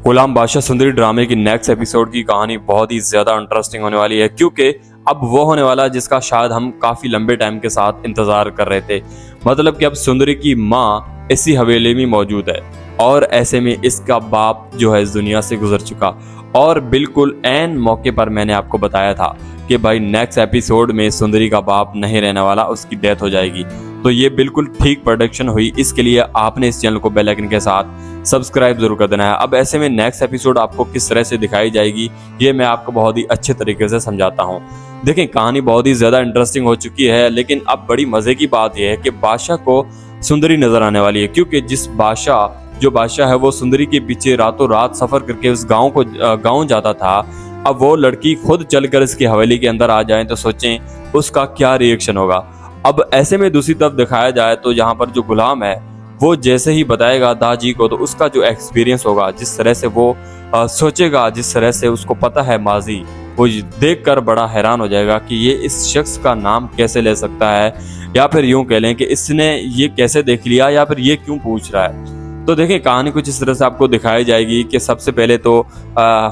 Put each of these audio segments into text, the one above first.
गुलाम बादशाह सुंदरी ड्रामे की नेक्स्ट एपिसोड की कहानी बहुत ही ज्यादा इंटरेस्टिंग होने वाली है, क्योंकि अब वो होने वाला है जिसका शायद हम काफी लंबे टाइम के साथ इंतजार कर रहे थे। मतलब कि अब सुंदरी की माँ इसी हवेली में मौजूद है और ऐसे में इसका बाप जो है इस दुनिया से गुजर चुका। और बिल्कुल ऐन मौके पर मैंने आपको बताया था कि भाई नेक्स्ट एपिसोड में सुंदरी का बाप नहीं रहने वाला, उसकी डेथ हो जाएगी। तो ये बिल्कुल ठीक प्रेडिक्शन हुई। इसके लिए आपने इस चैनल को बेल आइकन के साथ सब्सक्राइब जरूर कर देना है। अब ऐसे में नेक्स्ट एपिसोड आपको किस तरह से दिखाई जाएगी ये मैं आपको बहुत ही अच्छे तरीके से समझाता हूँ। देखें, कहानी बहुत ही ज्यादा इंटरेस्टिंग हो चुकी है, लेकिन अब बड़ी मजे की बात यह है कि बादशाह को सुंदरी नजर आने वाली है, क्योंकि जिस बादशाह है वो सुंदरी के पीछे रातों रात सफर करके उस गाँव जाता था। अब वो लड़की खुद चलकर इसकी हवेली के अंदर आ जाए तो सोचें उसका क्या रिएक्शन होगा। अब ऐसे में दूसरी तरफ दिखाया जाए तो यहाँ पर जो गुलाम है वो जैसे ही बताएगा दाजी को, तो उसका जो एक्सपीरियंस होगा, जिस तरह से वो सोचेगा, जिस तरह से उसको पता है माजी, वो देखकर बड़ा हैरान हो जाएगा कि ये इस शख्स का नाम कैसे ले सकता है, या फिर यूं कह लें कि इसने ये कैसे देख लिया, या फिर ये क्यों पूछ रहा है। तो देखिए, कहानी कुछ इस तरह से आपको दिखाई जाएगी कि सबसे पहले तो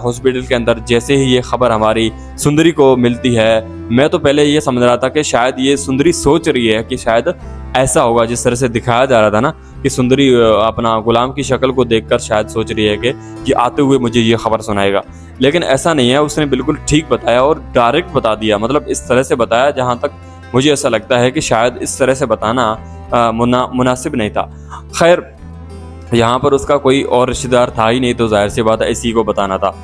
हॉस्पिटल के अंदर जैसे ही ये खबर हमारी सुंदरी को मिलती है, मैं तो पहले ये समझ रहा था कि शायद ये सुंदरी सोच रही है कि शायद ऐसा होगा, जिस तरह से दिखाया जा रहा था ना कि सुंदरी अपना गुलाम की शक्ल को देखकर शायद सोच रही है कि आते हुए मुझे ये खबर सुनाएगा। लेकिन ऐसा नहीं है, उसने बिल्कुल ठीक बताया और डायरेक्ट बता दिया। मतलब इस तरह से बताया जहाँ तक मुझे ऐसा लगता है कि शायद इस तरह से बताना मुनासिब नहीं था। खैर, यहाँ पर उसका कोई और रिश्तेदार था ही नहीं, तो जाहिर सी बात है इसी को बताना था।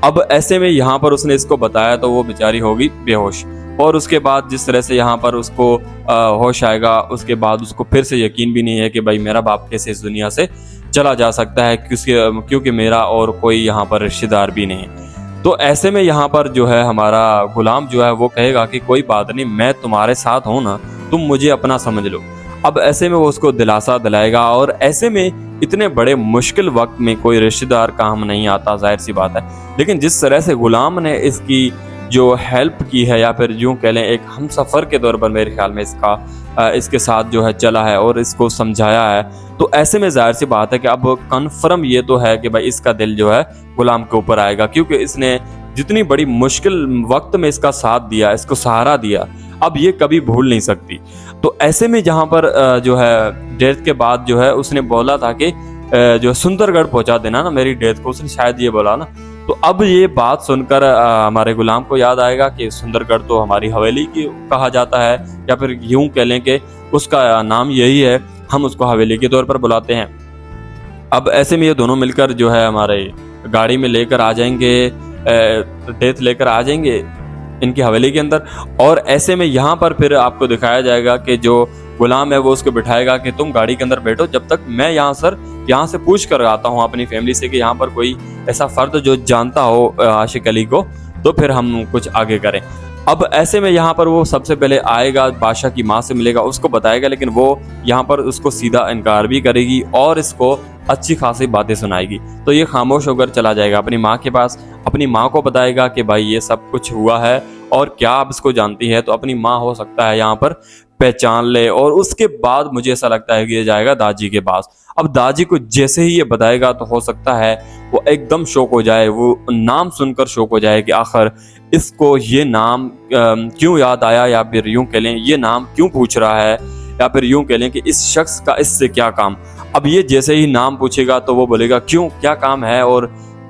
अब ऐसे में यहाँ पर उसने इसको बताया तो वो बेचारी होगी बेहोश, और उसके बाद जिस तरह से यहाँ पर उसको होश आएगा, उसके बाद उसको फिर से यकीन भी नहीं है कि भाई मेरा बाप कैसे इस दुनिया से चला जा सकता है, क्योंकि मेरा और कोई यहाँ पर रिश्तेदार भी नहीं है। तो ऐसे में यहाँ पर जो है हमारा गुलाम जो है वो कहेगा कि कोई बात नहीं, मैं तुम्हारे साथ हूँ ना, तुम मुझे अपना समझ लो। अब ऐसे में वो उसको दिलासा दिलाएगा, और ऐसे में इतने बड़े मुश्किल वक्त में कोई रिश्तेदार काम नहीं आता, जाहिर सी बात है। लेकिन जिस तरह से गुलाम ने इसकी जो हेल्प की है, या फिर यूं कह लें एक हम सफ़र के तौर पर मेरे ख्याल में इसके साथ जो है चला है और इसको समझाया है, तो ऐसे में जाहिर सी बात है कि अब कन्फर्म ये तो है कि भाई इसका दिल जो है गुलाम के ऊपर आएगा, क्योंकि इसने जितनी बड़ी मुश्किल वक्त में इसका साथ दिया, इसको सहारा दिया, अब ये कभी भूल नहीं सकती। तो ऐसे में जहाँ पर जो है डेथ के बाद जो है उसने बोला था कि जो सुंदरगढ़ पहुंचा देना ना मेरी डेथ को, उसने शायद ये बोला ना। तो अब ये बात सुनकर हमारे गुलाम को याद आएगा कि सुंदरगढ़ तो हमारी हवेली की कहा जाता है, या फिर यूं कह लें कि उसका नाम यही है, हम उसको हवेली के तौर पर बुलाते हैं। अब ऐसे में ये दोनों मिलकर जो है हमारे गाड़ी में लेकर आ जाएंगे, डेथ लेकर आ जाएंगे इनकी हवेली के अंदर। और ऐसे में यहाँ पर फिर आपको दिखाया जाएगा कि जो गुलाम है वो उसको बिठाएगा कि तुम गाड़ी के अंदर बैठो, जब तक मैं यहाँ से पूछ कर आता हूँ अपनी फैमिली से कि यहाँ पर कोई ऐसा फर्द जो जानता हो आशिक अली को, तो फिर हम कुछ आगे करें। अब ऐसे में यहाँ पर वो सबसे पहले आएगा, बादशाह की माँ से मिलेगा, उसको बताएगा, लेकिन वो यहाँ पर उसको सीधा इनकार भी करेगी और इसको अच्छी खासी बातें सुनाएगी। तो ये खामोश होकर चला जाएगा अपनी माँ के पास, अपनी माँ को बताएगा कि भाई ये सब कुछ हुआ है और क्या आप इसको जानती है। तो अपनी माँ हो सकता है यहाँ पर पहचान ले, और उसके बाद मुझे ऐसा लगता है कि ये जाएगा दाजी के पास। अब दाजी को जैसे ही ये बताएगा तो हो सकता है वो एकदम शौक हो जाए, वो नाम सुनकर शौक हो जाए कि आखिर इसको ये नाम क्यों याद आया, या फिर यूं कह लें ये नाम क्यों पूछ रहा है, या फिर यूं कह लें कि इस शख्स का इससे क्या काम। अब ये जैसे ही नाम पूछेगा तो वो बोलेगा क्यों, क्या काम है और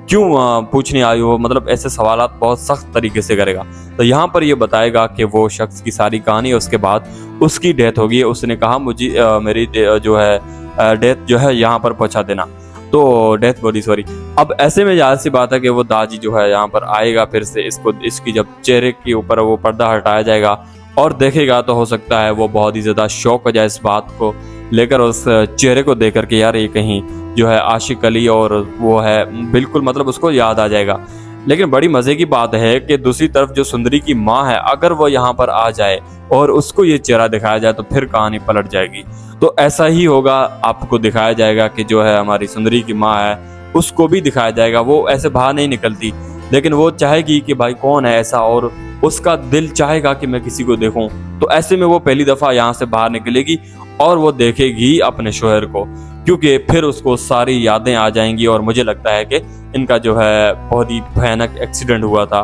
क्यों पूछने आई हो, मतलब ऐसे सवालात बहुत सख्त तरीके से करेगा। तो यहाँ पर ये बताएगा कि वो शख्स की सारी कहानी, उसके बाद उसकी डेथ होगी। उसने कहा मुझे मेरी जो है डेथ जो है यहाँ पर पहुँचा देना, तो डेथ बॉडी सॉरी। अब ऐसे में जाहिर सी बात है कि वो दाजी जो है यहाँ पर आएगा, फिर से इसकी जब चेहरे के ऊपर वो पर्दा हटाया जाएगा और देखेगा, तो हो सकता है वो बहुत ही ज़्यादा शौक हो जाए इस बात को लेकर, उस चेहरे को देख करके यार ये कहीं जो है आशिक अली और वो है, बिल्कुल मतलब उसको याद आ जाएगा। लेकिन बड़ी मज़े की बात है कि दूसरी तरफ जो सुंदरी की माँ है, अगर वो यहाँ पर आ जाए और उसको ये चेहरा दिखाया जाए तो फिर कहानी पलट जाएगी। तो ऐसा ही होगा, आपको दिखाया जाएगा कि जो है हमारी सुंदरी की माँ है उसको भी दिखाया जाएगा। वो ऐसे बाहर नहीं निकलती, लेकिन वो चाहेगी कि भाई कौन है ऐसा, और उसका दिल चाहेगा कि मैं किसी को देखूं। तो ऐसे में वो पहली दफ़ा यहाँ से बाहर निकलेगी और वो देखेगी अपने शोहर को, क्योंकि फिर उसको सारी यादें आ जाएंगी, और मुझे लगता है कि इनका जो है बहुत ही भयानक एक्सीडेंट हुआ था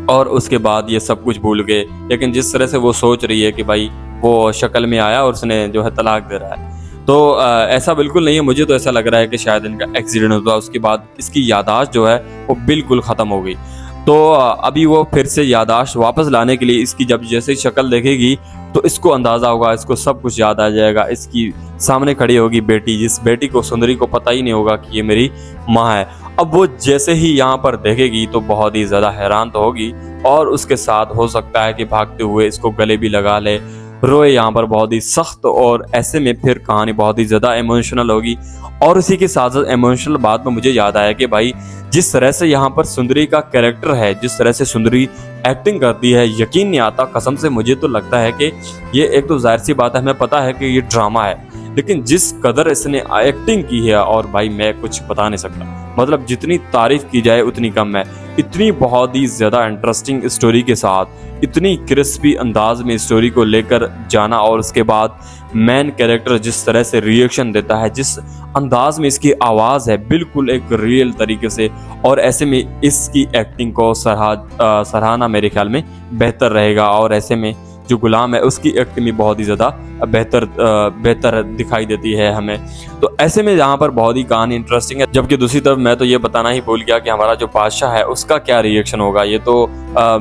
और उसके बाद ये सब कुछ भूल गए। लेकिन जिस तरह से वो सोच रही है कि भाई वो शक्ल में आया और उसने जो है तलाक दे रहा है, तो ऐसा बिल्कुल नहीं है। मुझे तो ऐसा लग रहा है कि शायद इनका एक्सीडेंट हुआ, उसके बाद इसकी याददाश्त जो है वो बिल्कुल ख़त्म हो गई। तो अभी वो फिर से याददाश्त वापस लाने के लिए इसकी जब जैसे ही शक्ल देखेगी तो इसको अंदाज़ा होगा, इसको सब कुछ याद आ जाएगा। इसकी सामने खड़ी होगी बेटी, जिस बेटी को सुंदरी को पता ही नहीं होगा कि ये मेरी माँ है। अब वो जैसे ही यहाँ पर देखेगी तो बहुत ही ज़्यादा हैरान तो होगी और उसके साथ हो सकता है कि भागते हुए इसको गले भी लगा ले, रोए यहाँ पर बहुत ही सख्त। और ऐसे में फिर कहानी बहुत ही ज़्यादा इमोशनल होगी। और उसी के साथ साथ इमोशनल बात में मुझे याद आया कि भाई जिस तरह से यहाँ पर सुंदरी का कैरेक्टर है, जिस तरह से सुंदरी एक्टिंग करती है, यकीन नहीं आता कसम से। मुझे तो लगता है कि ये एक तो जाहिर सी बात है, हमें पता है कि ये ड्रामा है, लेकिन जिस कदर इसने एक्टिंग की है और भाई मैं कुछ बता नहीं सकता। मतलब जितनी तारीफ की जाए उतनी कम है। इतनी बहुत ही ज़्यादा इंटरेस्टिंग स्टोरी के साथ इतनी क्रिस्पी अंदाज में स्टोरी को लेकर जाना और उसके बाद मेन कैरेक्टर जिस तरह से रिएक्शन देता है, जिस अंदाज में इसकी आवाज़ है बिल्कुल एक रियल तरीके से, और ऐसे में इसकी एक्टिंग को सराहना मेरे ख्याल में बेहतर रहेगा। और ऐसे में जो गुलाम है उसकी एक्टिंग भी बहुत ही ज़्यादा बेहतर दिखाई देती है हमें। तो ऐसे में यहाँ पर बहुत ही कहानी इंटरेस्टिंग है। जबकि दूसरी तरफ मैं तो ये बताना ही भूल गया कि हमारा जो बादशाह है उसका क्या रिएक्शन होगा, ये तो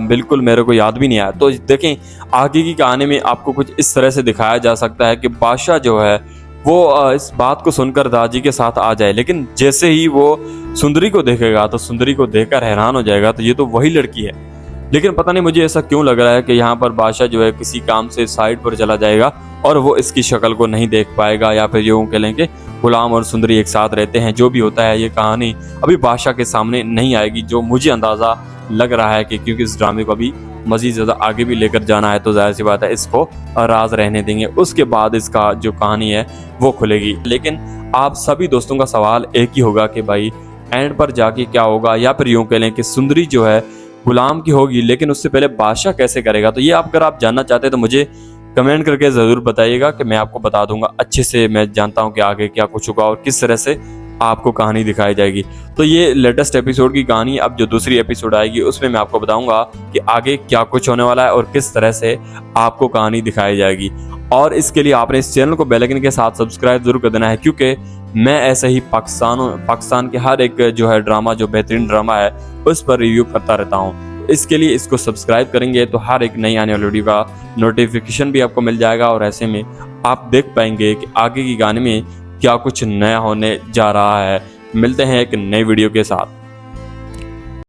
बिल्कुल मेरे को याद भी नहीं आया। तो देखें आगे की कहानी में आपको कुछ इस तरह से दिखाया जा सकता है कि बादशाह जो है वो इस बात को सुनकर दादी के साथ आ जाए, लेकिन जैसे ही वो सुंदरी को देखेगा तो सुंदरी को देखकर हैरान हो जाएगा, तो ये तो वही लड़की है। लेकिन पता नहीं मुझे ऐसा क्यों लग रहा है कि यहाँ पर बादशाह जो है किसी काम से साइड पर चला जाएगा और वो इसकी शक्ल को नहीं देख पाएगा, या फिर यूँ कह लें कि गुलाम और सुंदरी एक साथ रहते हैं। जो भी होता है ये कहानी अभी बादशाह के सामने नहीं आएगी, जो मुझे अंदाज़ा लग रहा है कि क्योंकि इस ड्रामे को अभी मज़ीद ज़्यादा आगे भी लेकर जाना है, तो जाहिर सी बात है इसको राज रहने देंगे। उसके बाद इसका जो कहानी है वो खुलेगी। लेकिन आप सभी दोस्तों का सवाल एक ही होगा कि भाई एंड पर जाके क्या होगा, या फिर यूँ कह लें कि सुंदरी जो है गुलाम की होगी, लेकिन उससे पहले बादशाह कैसे करेगा। तो ये अगर आप जानना चाहते हैं तो मुझे कमेंट करके ज़रूर बताइएगा कि मैं आपको बता दूंगा अच्छे से। मैं जानता हूं कि आगे क्या कुछ होगा और किस तरह से आपको कहानी दिखाई जाएगी। तो ये लेटेस्ट एपिसोड की कहानी, अब जो दूसरी एपिसोड आएगी उसमें मैं आपको बताऊंगा कि आगे क्या कुछ होने वाला है और किस तरह से आपको कहानी दिखाई जाएगी। और इसके लिए आपने इस चैनल को बेल आइकन के साथ सब्सक्राइब जरूर कर देना है, क्योंकि मैं ऐसे ही पाकिस्तान के हर एक जो है ड्रामा, जो बेहतरीन ड्रामा है उस पर रिव्यू करता रहता हूँ। इसके लिए इसको सब्सक्राइब करेंगे तो हर एक नई आने वाली वीडियो का नोटिफिकेशन भी आपको मिल जाएगा, और ऐसे में आप देख पाएंगे कि आगे की गाने में क्या कुछ नया होने जा रहा है। मिलते हैं एक नई वीडियो के साथ।